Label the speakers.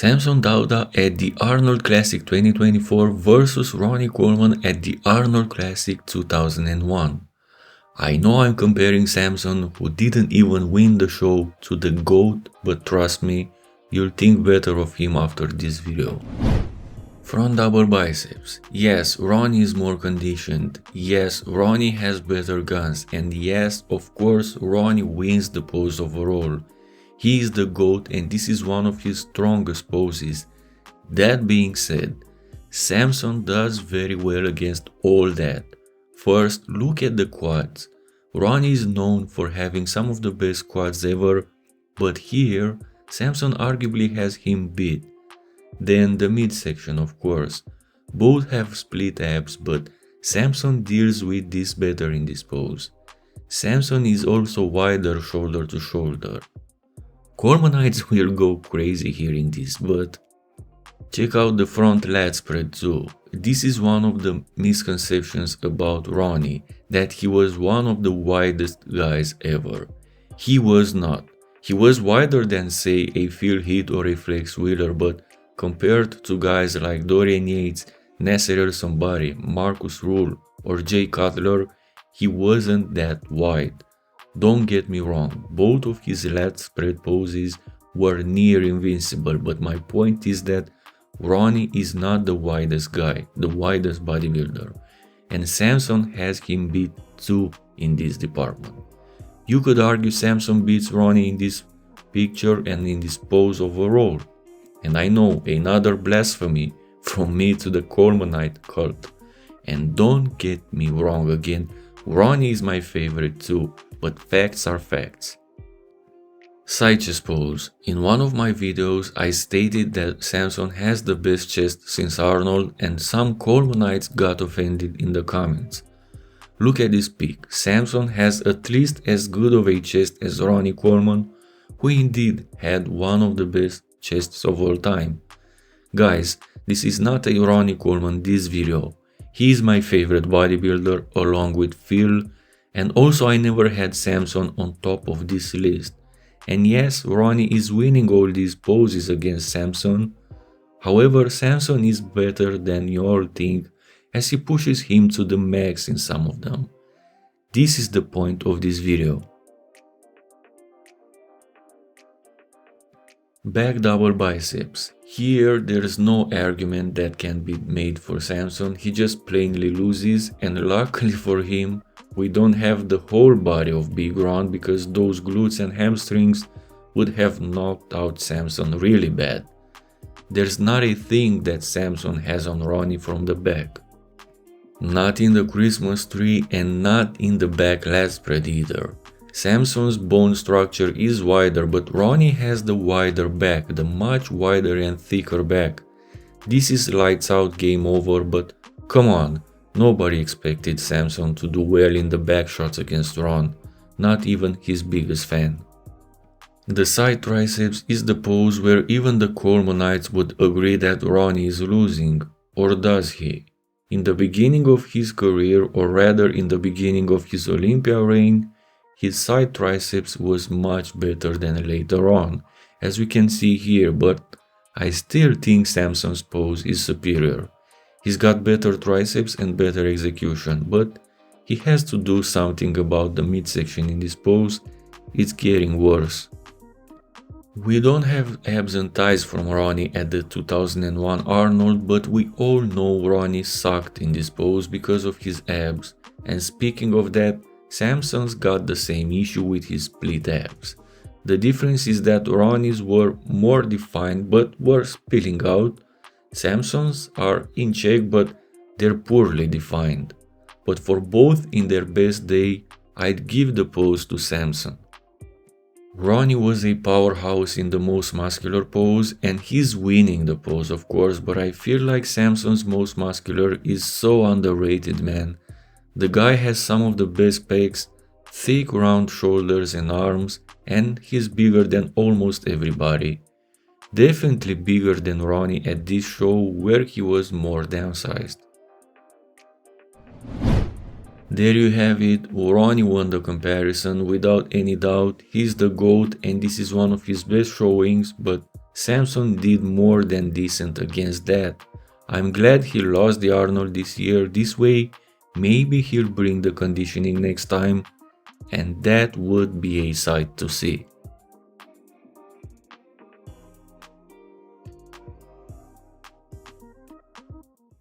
Speaker 1: Samson Dauda at the Arnold Classic 2024 versus Ronnie Coleman at the Arnold Classic 2001. I know I'm comparing Samson, who didn't even win the show, to the GOAT, but trust me, you'll think better of him after this video. Front double biceps. Yes, Ronnie is more conditioned. Yes, Ronnie has better guns. And yes, of course, Ronnie wins the pose overall. He is the GOAT and this is one of his strongest poses. That being said, Samson does very well against all that. First, look at the quads. Ronnie is known for having some of the best quads ever, but here, Samson arguably has him beat. Then the midsection, of course. Both have split abs, but Samson deals with this better in this pose. Samson is also wider shoulder to shoulder. Colemanites will go crazy hearing this, but check out the front lat spread too. This is one of the misconceptions about Ronnie, that he was one of the widest guys ever. He was not. He was wider than say a Phil Heath or a Flex Wheeler, but compared to guys like Dorian Yates, Nasser El Somebody, Marcus Rule or Jay Cutler, he wasn't that wide. Don't get me wrong, both of his lat spread poses were near invincible, but my point is that Ronnie is not the widest guy, the widest bodybuilder, and Samson has him beat too in this department. You could argue Samson beats Ronnie in this picture and in this pose overall, and I know, another blasphemy from me to the Colemanite cult. And don't get me wrong again, Ronnie is my favorite too, but facts are facts. Side chest pose. In one of my videos, I stated that Samson has the best chest since Arnold, and some Colemanites got offended in the comments. Look at this pic. Samson has at least as good of a chest as Ronnie Coleman, who indeed had one of the best chests of all time. Guys, this is not a Ronnie Coleman this video. He is my favorite bodybuilder along with Phil, and also I never had Samson on top of this list. And yes, Ronnie is winning all these poses against Samson. However, Samson is better than you all think, as he pushes him to the max in some of them. This is the point of this video. Back double biceps. Here there's no argument that can be made for Samson, he just plainly loses, and luckily for him, we don't have the whole body of Big Ron because those glutes and hamstrings would have knocked out Samson really bad. There's not a thing that Samson has on Ronnie from the back. Not in the Christmas tree and not in the back lat spread either. Samson's bone structure is wider, but Ronnie has the wider back, the much wider and thicker back. This is lights out, game over, but come on, nobody expected Samson to do well in the back shots against Ron, not even his biggest fan. The side triceps is the pose where even the Colemanites would agree that Ronnie is losing, or does he? In the beginning of his career, or rather in the beginning of his Olympia reign, his side triceps was much better than later on, as we can see here, but I still think Samson's pose is superior. He's got better triceps and better execution, but he has to do something about the midsection in this pose, it's getting worse. We don't have abs and thighs from Ronnie at the 2001 Arnold, but we all know Ronnie sucked in this pose because of his abs, and speaking of that, Samson's got the same issue with his split abs. The difference is that Ronnie's were more defined but were spilling out. Samson's are in check but they're poorly defined. But for both in their best day, I'd give the pose to Samson. Ronnie was a powerhouse in the most muscular pose and he's winning the pose of course, but I feel like Samson's most muscular is so underrated, man. The guy has some of the best pecs, thick round shoulders and arms, and he's bigger than almost everybody. Definitely bigger than Ronnie at this show where he was more downsized. There you have it, Ronnie won the comparison without any doubt, he's the GOAT and this is one of his best showings, but Samson did more than decent against that. I'm glad he lost the Arnold this year. This way, maybe he'll bring the conditioning next time, and that would be a sight to see.